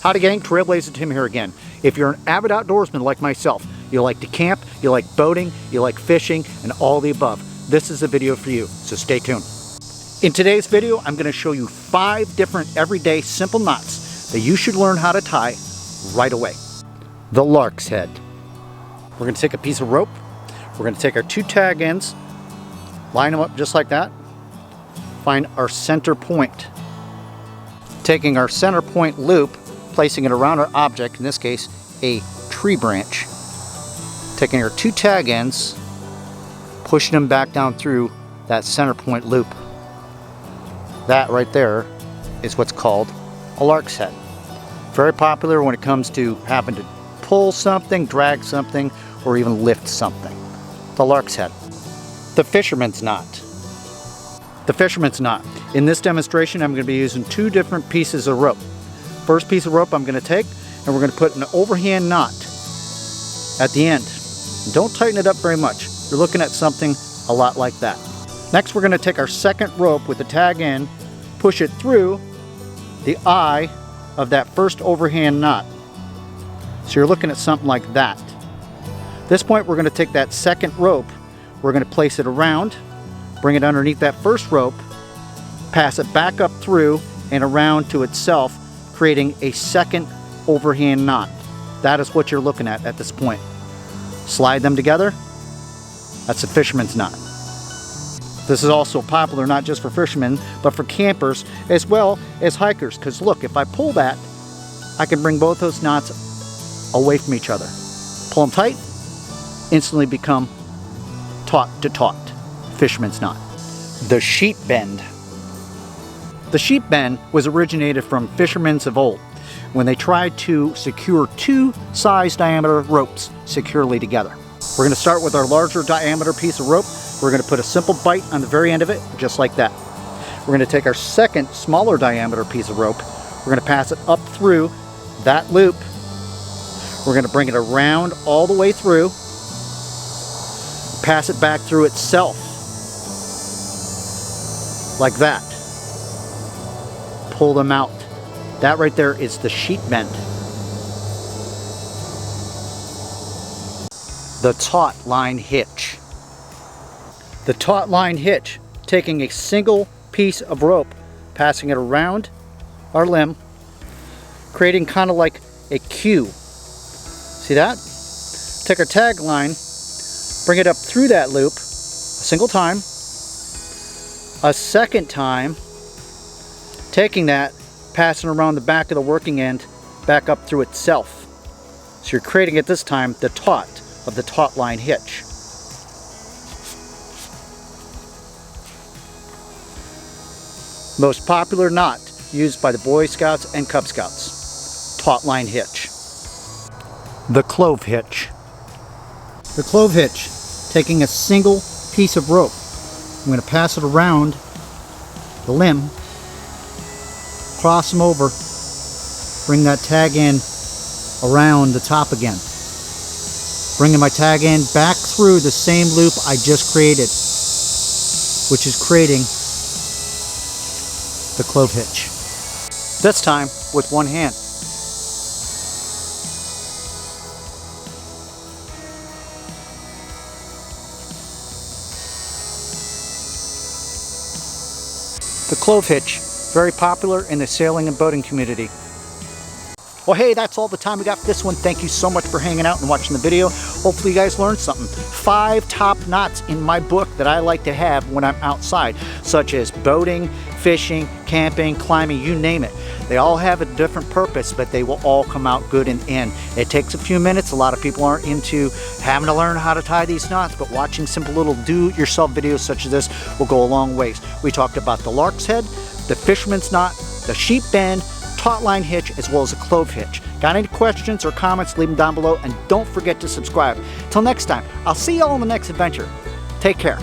Howdy gang, Trailblazer Tim here again. If you're an avid outdoorsman like myself, you like to camp, you like boating, you like fishing, and all the above, this is a video for you, so stay tuned. In today's video, I'm going to show you 5 different everyday simple knots that you should learn how to tie right away. The Larks Head. We're going to take a piece of rope, we're going to take our 2 tag ends, line them up just like that, find our center point. Taking our center point loop, placing it around our object, in this case a tree branch, taking our 2 tag ends, pushing them back down through that center point loop. That right there is what's called a Larks Head. Very popular when it comes to having to pull something, drag something, or even lift something. The Larks Head. The Fisherman's Knot. The Fisherman's Knot. In this demonstration, I'm going to be using 2 different pieces of rope. First piece of rope I'm going to take, and we're going to put an overhand knot at the end. Don't tighten it up very much. You're looking at something a lot like that. Next, we're going to take our second rope with the tag end, push it through the eye of that first overhand knot. So you're looking at something like that. At this point, we're going to take that second rope, we're going to place it around, bring it underneath that first rope, pass it back up through and around to itself, creating a second overhand knot. That is what you're looking at this point. Slide them together. That's a fisherman's knot. This is also popular not just for fishermen, but for campers as well as hikers. Because look, if I pull that, I can bring both those knots away from each other. Pull them tight, instantly become taut to taut. Fisherman's knot. The sheep bend. The sheep bend was originated from fishermen of old when they tried to secure 2 size diameter ropes securely together. We're going to start with our larger diameter piece of rope. We're going to put a simple bite on the very end of it, just like that. We're going to take our second smaller diameter piece of rope. We're going to pass it up through that loop. We're going to bring it around all the way through, pass it back through itself, like that. Pull them out. That right there is the sheep bend. The taut line hitch. The taut line hitch, taking a single piece of rope, passing it around our limb, creating kind of like a Q. See that? Take our tag line, bring it up through that loop, a single time, a second time, taking that, passing around the back of the working end, back up through itself. So you're creating at this time the taut of the taut line hitch. Most popular knot used by the Boy Scouts and Cub Scouts. Taut line hitch. The Clove Hitch. The Clove Hitch, taking a single piece of rope. I'm going to pass it around the limb, cross them over, bring that tag end around the top again. Bringing my tag end back through the same loop I just created, which is creating the Clove Hitch. This time with one hand. The Clove Hitch, very popular in the sailing and boating community. Well, hey, that's all the time we got for this one. Thank you so much for hanging out and watching the video. Hopefully you guys learned something. 5 top knots in my book that I like to have when I'm outside, such as boating, fishing, camping, climbing, you name it. They all have a different purpose, but they will all come out good in the end. It takes a few minutes. A lot of people aren't into having to learn how to tie these knots, but watching simple little do-it-yourself videos such as this will go a long ways. We talked about the Larks Head, the Fisherman's Knot, the sheep bend, taut line hitch, as well as a clove hitch. Got any questions or comments, leave them down below, and don't forget to subscribe. Till next time, I'll see you all in the next adventure. Take care.